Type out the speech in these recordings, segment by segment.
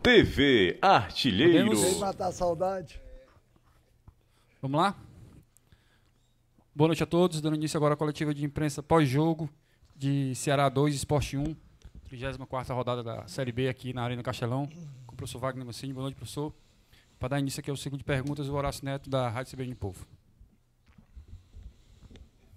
TV Artilheiro. Sem matar a saudade. Vamos lá? Boa noite a todos. Dando início agora à coletiva de imprensa pós-jogo de Ceará 2, Sport 1, 34ª rodada da Série B aqui na Arena Castelão, com o professor Wagner Mancini. Boa noite, professor. Para dar início aqui ao ciclo de perguntas, o Horácio Neto, da Rádio CBN Povo.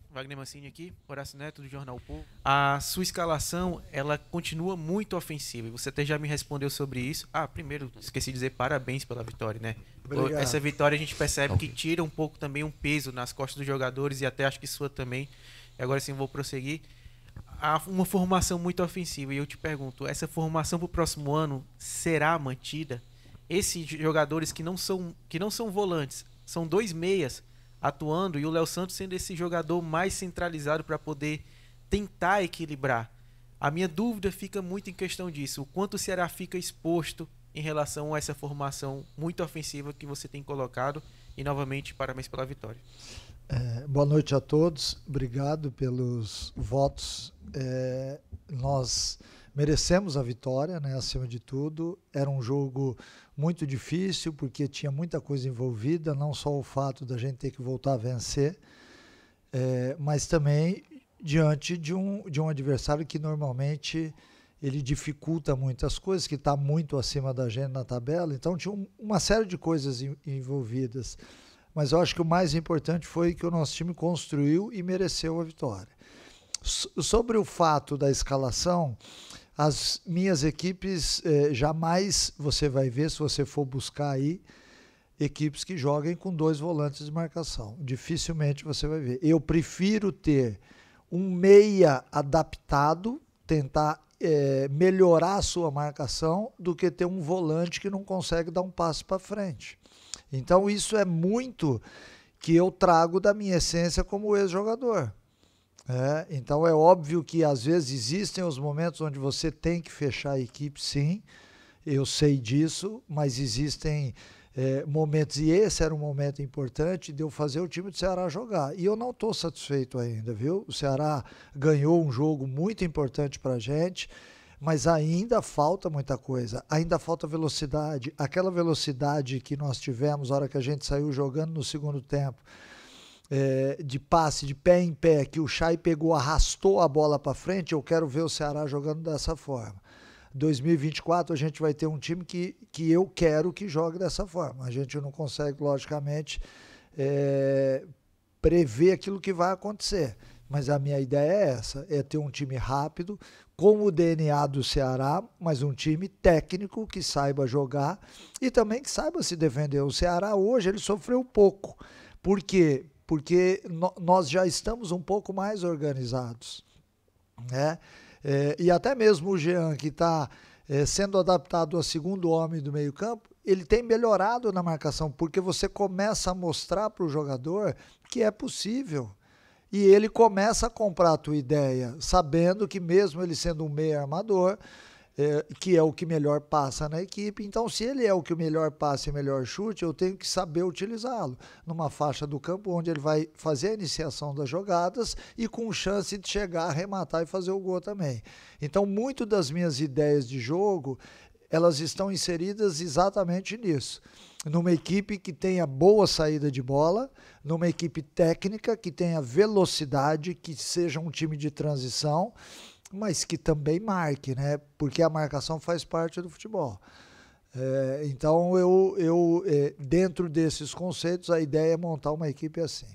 Wagner Mancini aqui, Horácio Neto, do Jornal Povo. A sua escalação, ela continua muito ofensiva. Você até já me respondeu sobre isso. Primeiro, esqueci de dizer parabéns pela vitória, né? Obrigado. Essa vitória a gente percebe que tira um pouco também um peso nas costas dos jogadores e até acho que sua também. E agora sim vou prosseguir. Há uma formação muito ofensiva e eu te pergunto, essa formação para o próximo ano será mantida? Esses jogadores que não são volantes, são dois meias atuando e o Léo Santos sendo esse jogador mais centralizado para poder tentar equilibrar. A minha dúvida fica muito em questão disso, o quanto o Ceará fica exposto em relação a essa formação muito ofensiva que você tem colocado e novamente parabéns pela vitória. Boa noite a todos, obrigado pelos votos. Nós merecemos a vitória, né, acima de tudo. Era um jogo muito difícil porque tinha muita coisa envolvida, não só o fato da gente ter que voltar a vencer, mas também diante de um adversário que normalmente ele dificulta muitas coisas, que está muito acima da gente na tabela. Então tinha uma série de coisas envolvidas. Mas eu acho que o mais importante foi que o nosso time construiu e mereceu a vitória. Sobre o fato da escalação, as minhas equipes, jamais você vai ver, se você for buscar aí, equipes que joguem com dois volantes de marcação. Dificilmente você vai ver. Eu prefiro ter um meia adaptado, tentar melhorar a sua marcação, do que ter um volante que não consegue dar um passo para frente. Então isso é muito que eu trago da minha essência como ex-jogador. Então é óbvio que às vezes existem os momentos onde você tem que fechar a equipe, sim, eu sei disso, mas existem momentos, e esse era um momento importante de eu fazer o time do Ceará jogar. E eu não estou satisfeito ainda, viu? O Ceará ganhou um jogo muito importante para a gente, mas ainda falta muita coisa, ainda falta velocidade. Aquela velocidade que nós tivemos na hora que a gente saiu jogando no segundo tempo, de passe, de pé em pé, que o Chay pegou, arrastou a bola para frente, eu quero ver o Ceará jogando dessa forma. 2024 a gente vai ter um time que eu quero que jogue dessa forma. A gente não consegue, logicamente, prever aquilo que vai acontecer. Mas a minha ideia é essa, é ter um time rápido, com o DNA do Ceará, mas um time técnico que saiba jogar e também que saiba se defender. O Ceará hoje ele sofreu pouco. Por quê? Porque nós já estamos um pouco mais organizados, né? E até mesmo o Jean, que está sendo adaptado a segundo homem do meio campo, ele tem melhorado na marcação, porque você começa a mostrar para o jogador que é possível. E ele começa a comprar a tua ideia, sabendo que mesmo ele sendo um meio armador, que é o que melhor passa na equipe, então se ele é o que melhor passa e melhor chute, eu tenho que saber utilizá-lo numa faixa do campo onde ele vai fazer a iniciação das jogadas e com chance de chegar, arrematar e fazer o gol também. Então muito das minhas ideias de jogo, elas estão inseridas exatamente nisso. Numa equipe que tenha boa saída de bola, numa equipe técnica que tenha velocidade, que seja um time de transição, mas que também marque, né? Porque a marcação faz parte do futebol. Então, dentro desses conceitos, a ideia é montar uma equipe assim.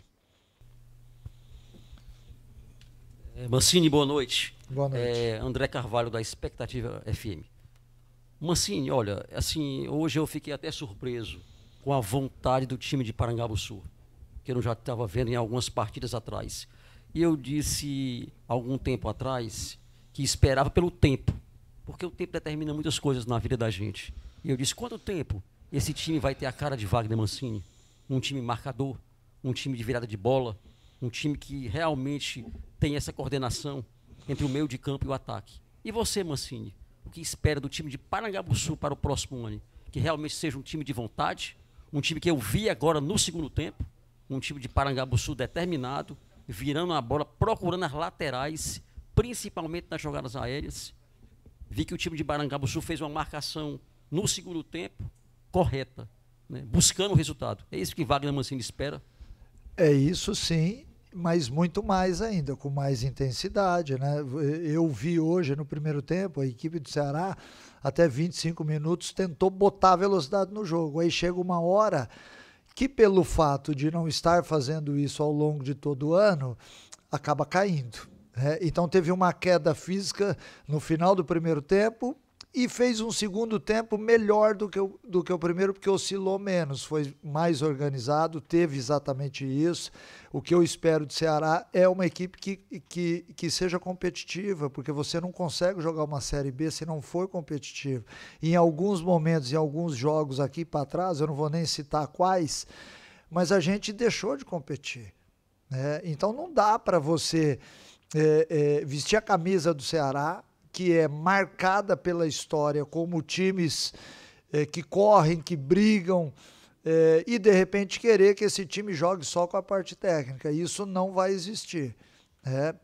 Mancini, boa noite. Boa noite. André Carvalho, da Expectativa FM. Mancini, olha, assim, hoje eu fiquei até surpreso com a vontade do time de Parangabuçu, que eu já estava vendo em algumas partidas atrás. E eu disse, algum tempo atrás, que esperava pelo tempo, porque o tempo determina muitas coisas na vida da gente. E eu disse, quanto tempo esse time vai ter a cara de Wagner Mancini? Um time marcador, um time de virada de bola, um time que realmente tem essa coordenação entre o meio de campo e o ataque. E você, Mancini? O que espera do time de Parangabuçu para o próximo ano? Que realmente seja um time de vontade, um time que eu vi agora no segundo tempo, um time de Parangabuçu determinado, virando a bola, procurando as laterais, principalmente nas jogadas aéreas. Vi que o time de Parangabuçu fez uma marcação no segundo tempo, correta, né? Buscando o resultado. É isso que Wagner Mancini espera. É isso sim, mas muito mais ainda, com mais intensidade, né? Eu vi hoje no primeiro tempo, a equipe do Ceará, até 25 minutos, tentou botar velocidade no jogo. Aí chega uma hora que, pelo fato de não estar fazendo isso ao longo de todo o ano, acaba caindo. Então teve uma queda física no final do primeiro tempo e fez um segundo tempo melhor do que o primeiro, porque oscilou menos, foi mais organizado, teve exatamente isso. O que eu espero do Ceará é uma equipe que seja competitiva, porque você não consegue jogar uma Série B se não for competitivo. Em alguns momentos, em alguns jogos aqui para trás, eu não vou nem citar quais, mas a gente deixou de competir. Então não dá para você vestir a camisa do Ceará, que é marcada pela história como times que correm, que brigam, e de repente querer que esse time jogue só com a parte técnica. Isso não vai existir.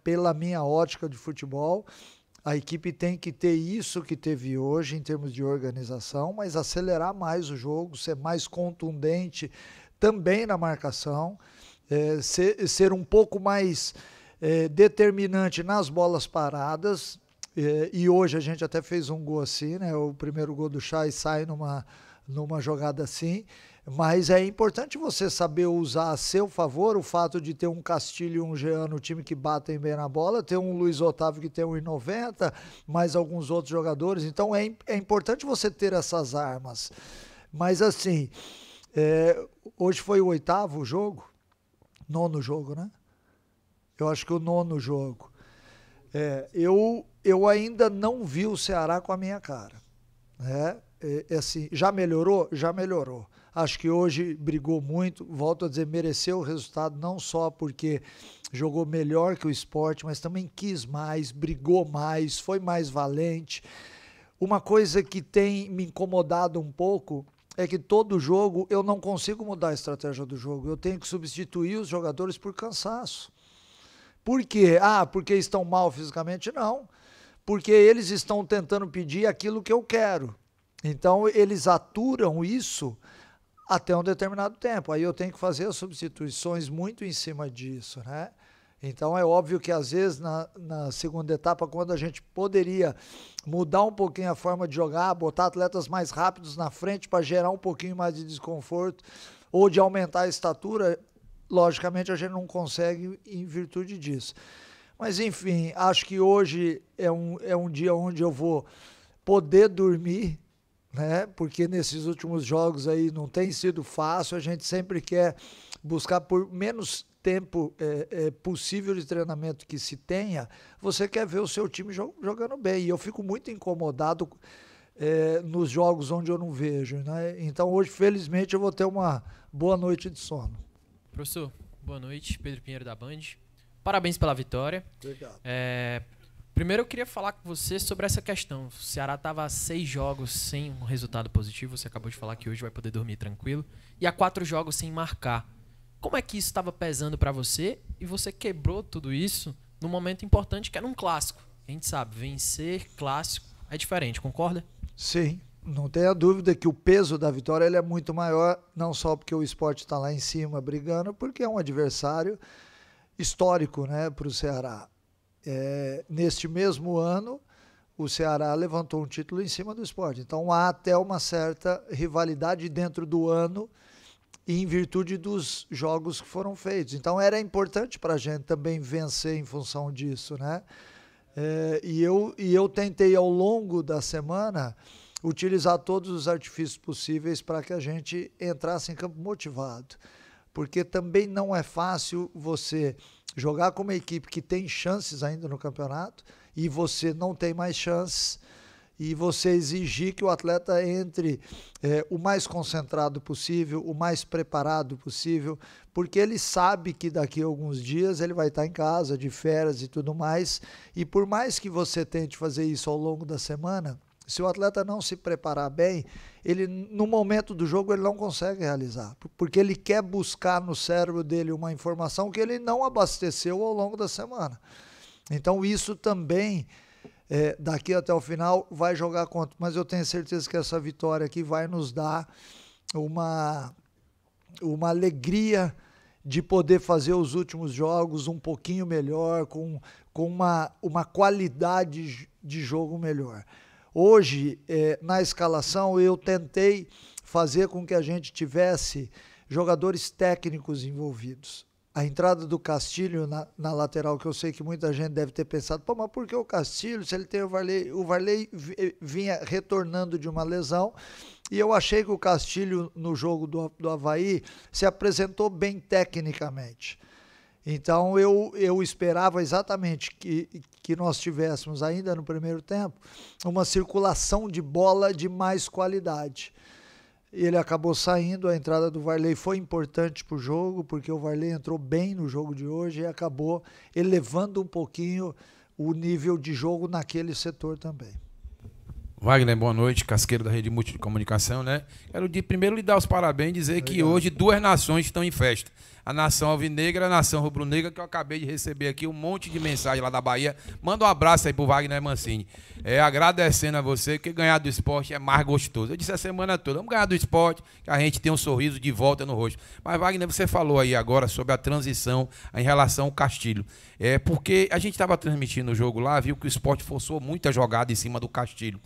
Pela minha ótica de futebol, a equipe tem que ter isso que teve hoje em termos de organização, mas acelerar mais o jogo, ser mais contundente também na marcação, ser um pouco mais determinante nas bolas paradas, e hoje a gente até fez um gol assim, né? O primeiro gol do Chay sai numa jogada assim, mas é importante você saber usar a seu favor o fato de ter um Castilho e um Jean no time que batem bem na bola, ter um Luiz Otávio que tem 1,90, mais alguns outros jogadores, então é importante você ter essas armas. Mas assim, hoje foi o 8º jogo, 9º jogo, né? Eu acho que o 9º jogo. Eu ainda não vi o Ceará com a minha cara. Assim, já melhorou? Já melhorou. Acho que hoje brigou muito, volto a dizer, mereceu o resultado, não só porque jogou melhor que o Sport, mas também quis mais, brigou mais, foi mais valente. Uma coisa que tem me incomodado um pouco é que todo jogo eu não consigo mudar a estratégia do jogo. Eu tenho que substituir os jogadores por cansaço. Por quê? Porque estão mal fisicamente? Não. Porque eles estão tentando pedir aquilo que eu quero. Então, eles aturam isso até um determinado tempo. Aí eu tenho que fazer as substituições muito em cima disso, né? Então, é óbvio que às vezes na segunda etapa, quando a gente poderia mudar um pouquinho a forma de jogar, botar atletas mais rápidos na frente para gerar um pouquinho mais de desconforto ou de aumentar a estatura, logicamente a gente não consegue em virtude disso. Mas enfim, acho que hoje é um dia onde eu vou poder dormir, né? Porque nesses últimos jogos aí não tem sido fácil, a gente sempre quer buscar por menos tempo possível de treinamento que se tenha, você quer ver o seu time jogando bem, e eu fico muito incomodado nos jogos onde eu não vejo, né? Então hoje, felizmente, eu vou ter uma boa noite de sono. Professor, boa noite. Pedro Pinheiro da Band. Parabéns pela vitória. Obrigado. Primeiro eu queria falar com você sobre essa questão. O Ceará estava há 6 jogos sem um resultado positivo. Você acabou de falar que hoje vai poder dormir tranquilo. E há 4 jogos sem marcar. Como é que isso estava pesando para você? E você quebrou tudo isso num momento importante que era um clássico. A gente sabe, vencer clássico é diferente, concorda? Sim. Não tenha dúvida que o peso da vitória ele é muito maior, não só porque o Sport está lá em cima brigando, porque é um adversário histórico, né, para o Ceará. Neste mesmo ano, o Ceará levantou um título em cima do Sport. Então há até uma certa rivalidade dentro do ano em virtude dos jogos que foram feitos. Então era importante para a gente também vencer em função disso, né? E eu tentei ao longo da semana utilizar todos os artifícios possíveis para que a gente entrasse em campo motivado. Porque também não é fácil você jogar com uma equipe que tem chances ainda no campeonato e você não tem mais chances, e você exigir que o atleta entre o mais concentrado possível, o mais preparado possível, porque ele sabe que daqui a alguns dias ele vai estar em casa, de férias e tudo mais, e por mais que você tente fazer isso ao longo da semana, se o atleta não se preparar bem, ele no momento do jogo ele não consegue realizar, porque ele quer buscar no cérebro dele uma informação que ele não abasteceu ao longo da semana. Então isso também daqui até o final, vai jogar contra. Mas eu tenho certeza que essa vitória aqui vai nos dar uma alegria de poder fazer os últimos jogos um pouquinho melhor, com uma qualidade de jogo melhor. Hoje, na escalação, eu tentei fazer com que a gente tivesse jogadores técnicos envolvidos. A entrada do Castilho na lateral, que eu sei que muita gente deve ter pensado, pô, mas por que o Castilho, se ele tem o Varley? O Varley vinha retornando de uma lesão, e eu achei que o Castilho, no jogo do Avaí, se apresentou bem tecnicamente. Então, eu esperava exatamente que nós tivéssemos, ainda no primeiro tempo, uma circulação de bola de mais qualidade. Ele acabou saindo, a entrada do Varley foi importante para o jogo, porque o Varley entrou bem no jogo de hoje e acabou elevando um pouquinho o nível de jogo naquele setor também. Wagner, boa noite, casqueiro da Rede Multi de Comunicação, né? Quero primeiro lhe dar os parabéns e dizer que hoje 2 nações estão em festa. A nação alvinegra e a nação rubro-negra, que eu acabei de receber aqui um monte de mensagem lá da Bahia. Manda um abraço aí pro Wagner Mancini. Agradecendo a você, que ganhar do esporte é mais gostoso. Eu disse a semana toda, vamos ganhar do esporte, que a gente tem um sorriso de volta no rosto. Mas, Wagner, você falou aí agora sobre a transição em relação ao Castilho. Porque a gente estava transmitindo o jogo lá, viu que o esporte forçou muita jogada em cima do Castilho.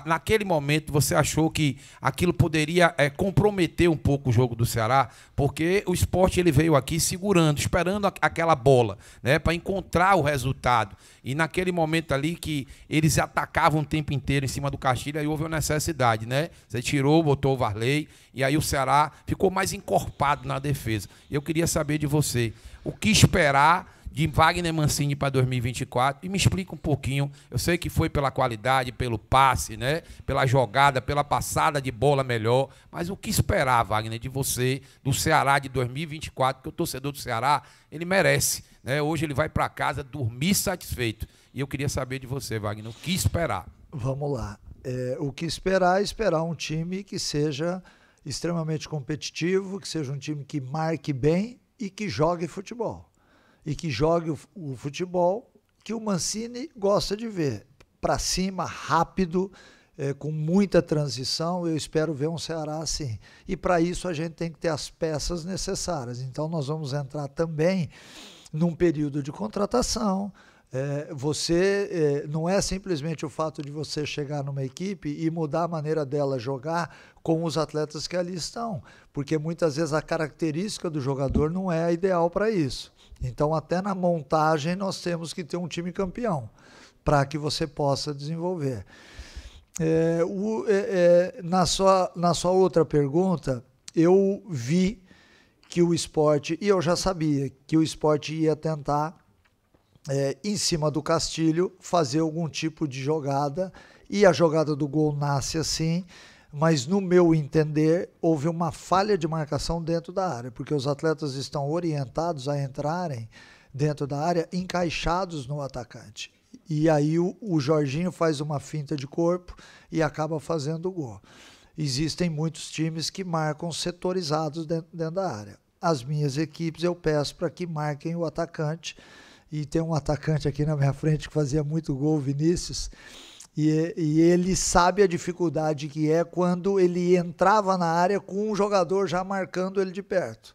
Naquele momento, você achou que aquilo poderia comprometer um pouco o jogo do Ceará? Porque o esporte ele veio aqui segurando, esperando aquela bola, né, para encontrar o resultado. E naquele momento ali que eles atacavam o tempo inteiro em cima do Castilho, aí houve uma necessidade, né? Você tirou, botou o Varley, e aí o Ceará ficou mais encorpado na defesa. Eu queria saber de você, o que esperar de Wagner Mancini para 2024, e me explica um pouquinho. Eu sei que foi pela qualidade, pelo passe, né? Pela jogada, pela passada de bola melhor, mas o que esperar, Wagner, de você, do Ceará de 2024, que o torcedor do Ceará, ele merece, né? Hoje ele vai para casa dormir satisfeito. E eu queria saber de você, Wagner, o que esperar? Vamos lá. O que esperar é esperar um time que seja extremamente competitivo, que seja um time que marque bem e que jogue futebol. E que jogue o futebol que o Mancini gosta de ver. Para cima, rápido, com muita transição. Eu espero ver um Ceará assim. E para isso a gente tem que ter as peças necessárias. Então nós vamos entrar também num período de contratação. Não é simplesmente o fato de você chegar numa equipe e mudar a maneira dela jogar com os atletas que ali estão. Porque muitas vezes a característica do jogador não é a ideal para isso. Então, até na montagem, nós temos que ter um time campeão para que você possa desenvolver. Na sua outra pergunta, eu vi que o esporte, e eu já sabia que o esporte ia tentar, em cima do Castilho, fazer algum tipo de jogada, e a jogada do gol nasce assim, mas no meu entender, houve uma falha de marcação dentro da área, porque os atletas estão orientados a entrarem dentro da área encaixados no atacante. E aí o Jorginho faz uma finta de corpo e acaba fazendo o gol. Existem muitos times que marcam setorizados dentro da área. As minhas equipes eu peço para que marquem o atacante, e tem um atacante aqui na minha frente que fazia muito gol, Vinícius, e ele sabe a dificuldade que é quando ele entrava na área com um jogador já marcando ele de perto.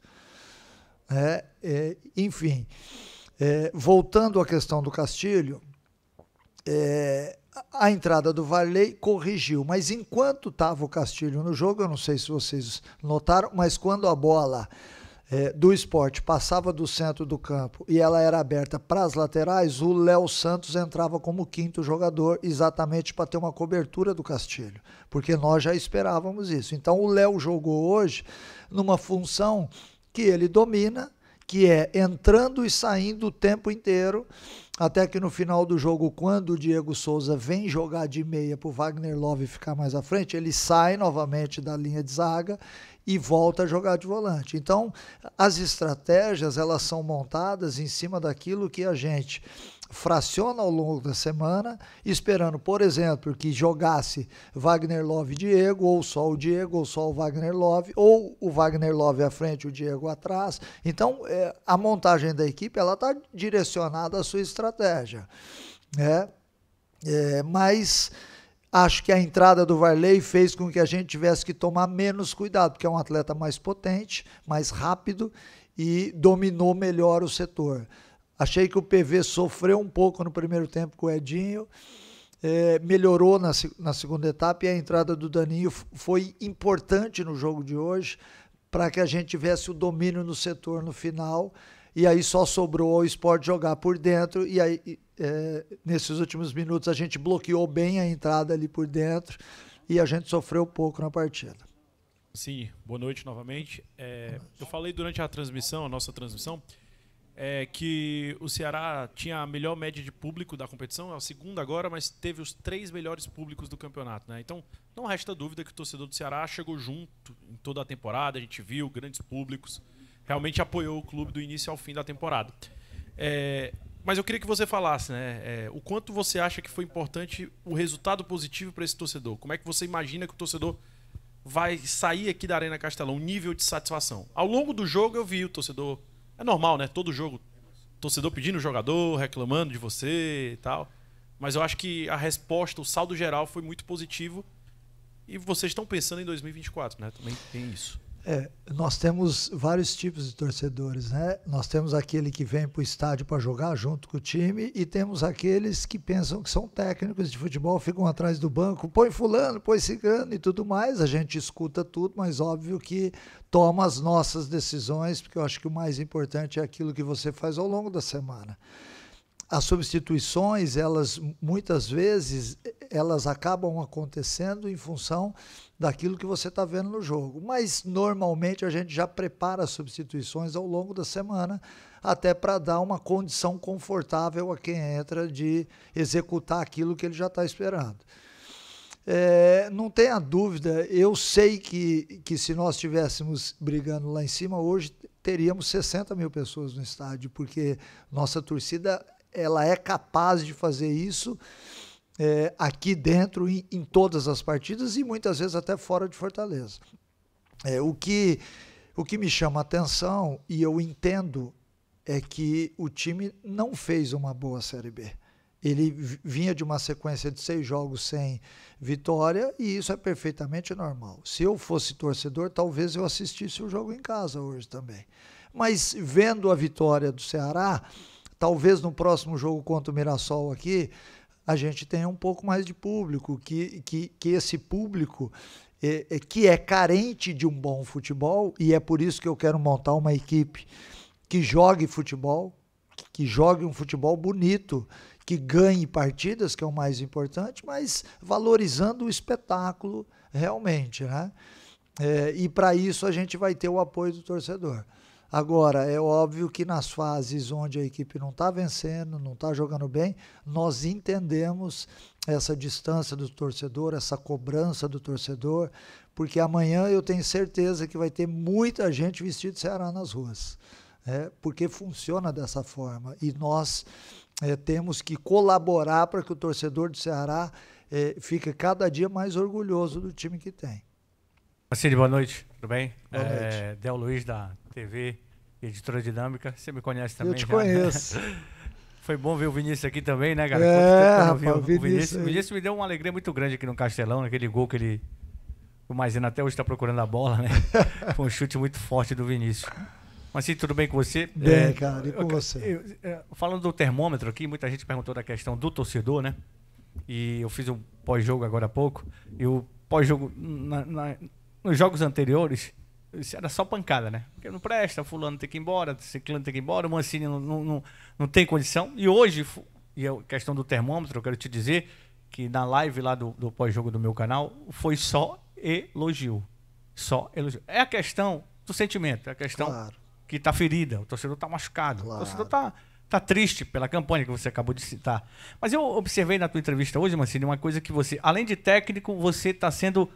Enfim, voltando à questão do Castilho, a entrada do Varley corrigiu, mas enquanto estava o Castilho no jogo, eu não sei se vocês notaram, mas quando a bola do esporte passava do centro do campo e ela era aberta para as laterais, o Léo Santos entrava como 5º jogador, exatamente para ter uma cobertura do Castilho, porque nós já esperávamos isso. Então o Léo jogou hoje numa função que ele domina, que é entrando e saindo o tempo inteiro, até que no final do jogo, quando o Diego Souza vem jogar de meia para o Wagner Love ficar mais à frente, ele sai novamente da linha de zaga e volta a jogar de volante. Então, as estratégias, elas são montadas em cima daquilo que a gente fraciona ao longo da semana, esperando, por exemplo, que jogasse Wagner Love e Diego, ou só o Diego, ou só o Wagner Love, ou o Wagner Love à frente e o Diego atrás. Então, a montagem da equipe, ela está direcionada à sua estratégia, né? Mas acho que a entrada do Varley fez com que a gente tivesse que tomar menos cuidado, porque é um atleta mais potente, mais rápido e dominou melhor o setor. Achei que o PV sofreu um pouco no primeiro tempo com o Edinho, melhorou na segunda etapa, e a entrada do Daninho foi importante no jogo de hoje para que a gente tivesse o domínio no setor no final, e aí só sobrou ao Sport jogar por dentro, e aí nesses últimos minutos a gente bloqueou bem a entrada ali por dentro e a gente sofreu pouco na partida. Sim, boa noite novamente. Eu falei durante a nossa transmissão, que o Ceará tinha a melhor média de público da competição, é a segunda agora, mas teve os 3 melhores públicos do campeonato, né? Então, não resta dúvida que o torcedor do Ceará chegou junto em toda a temporada, a gente viu grandes públicos, realmente apoiou o clube do início ao fim da temporada. Mas eu queria que você falasse, né, o quanto você acha que foi importante o resultado positivo para esse torcedor. Como é que você imagina que o torcedor vai sair aqui da Arena Castelão, o nível de satisfação? Ao longo do jogo eu vi o torcedor, é normal, né, todo jogo, torcedor pedindo o jogador, reclamando de você e tal, mas eu acho que a resposta, o saldo geral foi muito positivo, e vocês estão pensando em 2024, né, também tem isso. Nós temos vários tipos de torcedores, né? Nós temos aquele que vem para o estádio para jogar junto com o time, e temos aqueles que pensam que são técnicos de futebol, ficam atrás do banco, põe fulano, põe ciclano e tudo mais. A gente escuta tudo, mas óbvio que toma as nossas decisões, porque eu acho que o mais importante é aquilo que você faz ao longo da semana. As substituições, elas muitas vezes, elas acabam acontecendo em função daquilo que você está vendo no jogo. Mas normalmente a gente já prepara as substituições ao longo da semana, até para dar uma condição confortável a quem entra de executar aquilo que ele já está esperando. Não tenha dúvida, eu sei que se nós estivéssemos brigando lá em cima, hoje teríamos 60 mil pessoas no estádio, porque nossa torcida, ela é capaz de fazer isso aqui dentro, em todas as partidas, e muitas vezes até fora de Fortaleza. O que me chama a atenção, e eu entendo, é que o time não fez uma boa Série B. Ele vinha de uma sequência de 6 jogos sem vitória, e isso é perfeitamente normal. Se eu fosse torcedor, talvez eu assistisse o jogo em casa hoje também. Mas vendo a vitória do Ceará, talvez no próximo jogo contra o Mirassol aqui, a gente tenha um pouco mais de público, que esse público que é carente de um bom futebol, e é por isso que eu quero montar uma equipe que jogue futebol, que jogue um futebol bonito, que ganhe partidas, que é o mais importante, mas valorizando o espetáculo realmente, né? E para isso a gente vai ter o apoio do torcedor. Agora, é óbvio que nas fases onde a equipe não está vencendo, não está jogando bem, nós entendemos essa distância do torcedor, essa cobrança do torcedor, porque amanhã eu tenho certeza que vai ter muita gente vestida de Ceará nas ruas, porque funciona dessa forma, e nós temos que colaborar para que o torcedor do Ceará fique cada dia mais orgulhoso do time que tem. Marcelo, boa noite, tudo bem? Boa noite. Del Luiz, da TV Editora Dinâmica, você me conhece também? Eu te já, conheço. Né? Foi bom ver o Vinícius aqui também, né, cara? Rapaz, o Vinícius me deu uma alegria muito grande aqui no Castelão, naquele gol que ele... O Maisena até hoje está procurando a bola, né? Foi um chute muito forte do Vinícius. Mas sim, tudo bem com você? Bem, cara, e com você? Falando do termômetro aqui, muita gente perguntou da questão do torcedor, né? E eu fiz um pós-jogo agora há pouco, e o pós-jogo, nos jogos anteriores, isso era só pancada, né? Porque não presta, fulano tem que ir embora, ciclano tem que ir embora, o Mancini não tem condição. E hoje, e a questão do termômetro, eu quero te dizer que na live lá do pós-jogo do meu canal, foi só elogio. Só elogio. É a questão do sentimento, é a questão... Claro. Que está ferida, o torcedor está machucado, claro. O torcedor tá triste pela campanha que você acabou de citar. Mas eu observei na tua entrevista hoje, Mancini, uma coisa que você, além de técnico, você está sendo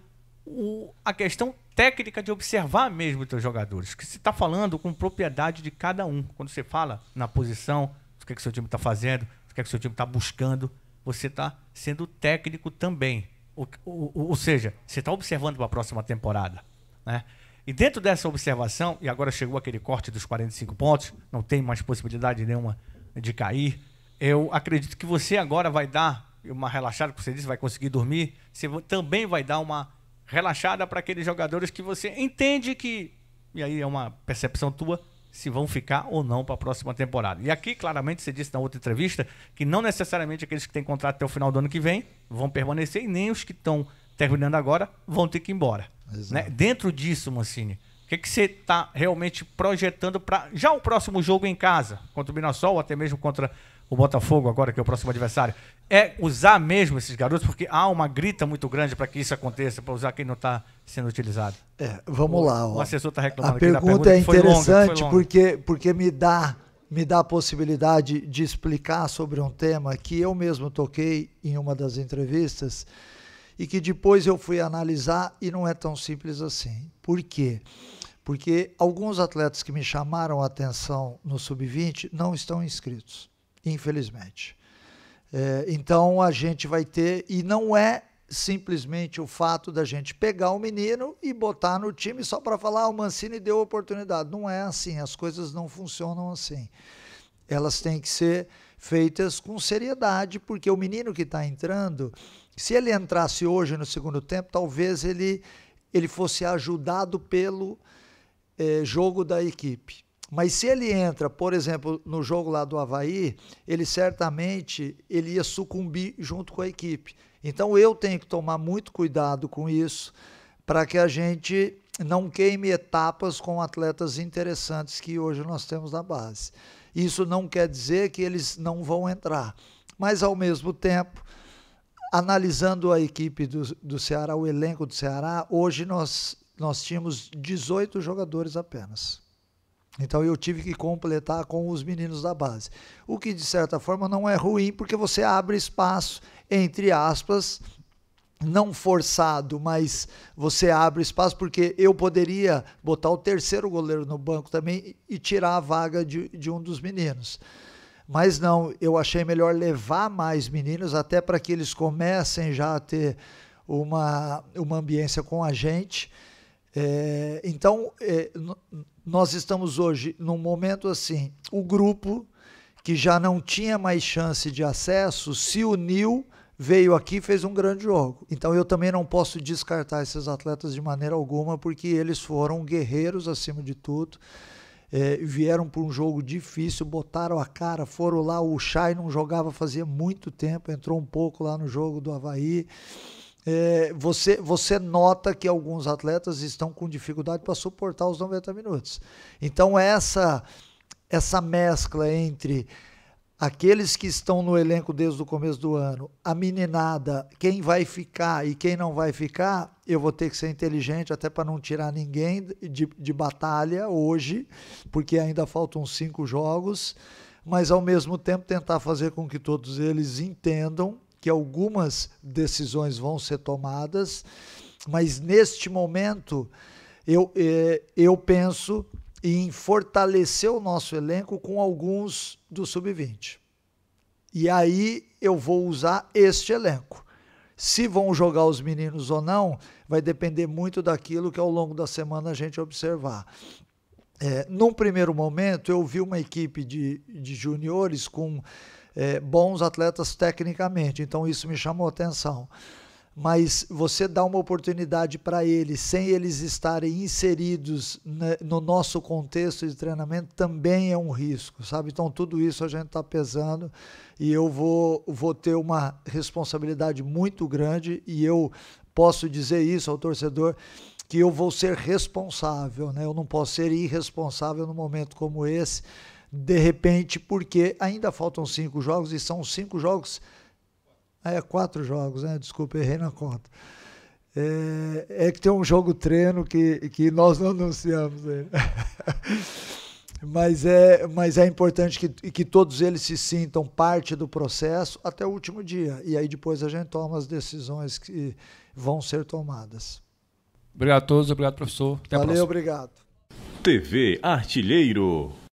a questão técnica de observar mesmo os teus jogadores, que você está falando com propriedade de cada um. Quando você fala na posição, o que o seu time está fazendo, o que o seu time está buscando, você está sendo técnico também. Ou seja, você está observando para a próxima temporada, né? E dentro dessa observação, e agora chegou aquele corte dos 45 pontos, não tem mais possibilidade nenhuma de cair, eu acredito que você agora vai dar uma relaxada, que você disse, vai conseguir dormir, você também vai dar uma relaxada para aqueles jogadores que você entende que, e aí é uma percepção tua, se vão ficar ou não para a próxima temporada. E aqui, claramente, você disse na outra entrevista que não necessariamente aqueles que têm contrato até o final do ano que vem vão permanecer e nem os que estão terminando agora vão ter que ir embora. Né? Dentro disso, Mancini, o que você está realmente projetando para já o próximo jogo em casa, contra o Mirassol, ou até mesmo contra o Botafogo agora, que é o próximo adversário? É usar mesmo esses garotos, porque há uma grita muito grande para que isso aconteça, para usar quem não está sendo utilizado. Vamos lá. O assessor está reclamando a aqui da pergunta é interessante longa. porque me dá a possibilidade de explicar sobre um tema que eu mesmo toquei em uma das entrevistas e que depois eu fui analisar e não é tão simples assim. Por quê? Porque alguns atletas que me chamaram a atenção no Sub-20 não estão inscritos, infelizmente. Então a gente vai ter, e não é simplesmente o fato da gente pegar o menino e botar no time só para falar, o Mancini deu oportunidade. Não é assim, as coisas não funcionam assim. Elas têm que ser feitas com seriedade, porque o menino que está entrando, se ele entrasse hoje no segundo tempo, talvez ele fosse ajudado pelo jogo da equipe. Mas se ele entra, por exemplo, no jogo lá do Avaí, ele certamente ia sucumbir junto com a equipe. Então eu tenho que tomar muito cuidado com isso, para que a gente não queime etapas com atletas interessantes que hoje nós temos na base. Isso não quer dizer que eles não vão entrar, mas ao mesmo tempo, analisando a equipe do Ceará, o elenco do Ceará, hoje nós tínhamos 18 jogadores apenas. Então eu tive que completar com os meninos da base. O que de certa forma não é ruim, porque você abre espaço, entre aspas, não forçado, mas você abre espaço, porque eu poderia botar o terceiro goleiro no banco também e tirar a vaga de um dos meninos. Mas não, eu achei melhor levar mais meninos, até para que eles comecem já a ter uma ambiência com a gente. Então, nós estamos hoje num momento assim, o grupo que já não tinha mais chance de acesso se uniu, veio aqui e fez um grande jogo. Então eu também não posso descartar esses atletas de maneira alguma, porque eles foram guerreiros acima de tudo, vieram para um jogo difícil, botaram a cara, foram lá, o Chay não jogava fazia muito tempo, entrou um pouco lá no jogo do Avaí. Você nota que alguns atletas estão com dificuldade para suportar os 90 minutos. Então essa mescla entre aqueles que estão no elenco desde o começo do ano, a meninada, quem vai ficar e quem não vai ficar, eu vou ter que ser inteligente até para não tirar ninguém de batalha hoje, porque ainda faltam 5 jogos, mas ao mesmo tempo tentar fazer com que todos eles entendam que algumas decisões vão ser tomadas, mas neste momento eu penso em fortalecer o nosso elenco com alguns do Sub-20. E aí eu vou usar este elenco. Se vão jogar os meninos ou não, vai depender muito daquilo que ao longo da semana a gente observar. Num primeiro momento, eu vi uma equipe de juniores com bons atletas tecnicamente, então isso me chamou a atenção. Mas você dá uma oportunidade para eles, sem eles estarem inseridos no nosso contexto de treinamento, também é um risco, sabe? Então tudo isso a gente está pesando e eu vou ter uma responsabilidade muito grande, e eu posso dizer isso ao torcedor, que eu vou ser responsável, né? Eu não posso ser irresponsável num momento como esse, de repente, porque ainda faltam 5 jogos, e são 5 jogos... 4 jogos, né? Desculpa, errei na conta. Que tem um jogo treino que nós não anunciamos ainda. mas é importante que todos eles se sintam parte do processo até o último dia. E aí depois a gente toma as decisões que vão ser tomadas. Obrigado a todos, obrigado, professor. Até a próxima. Obrigado. TV Artilheiro.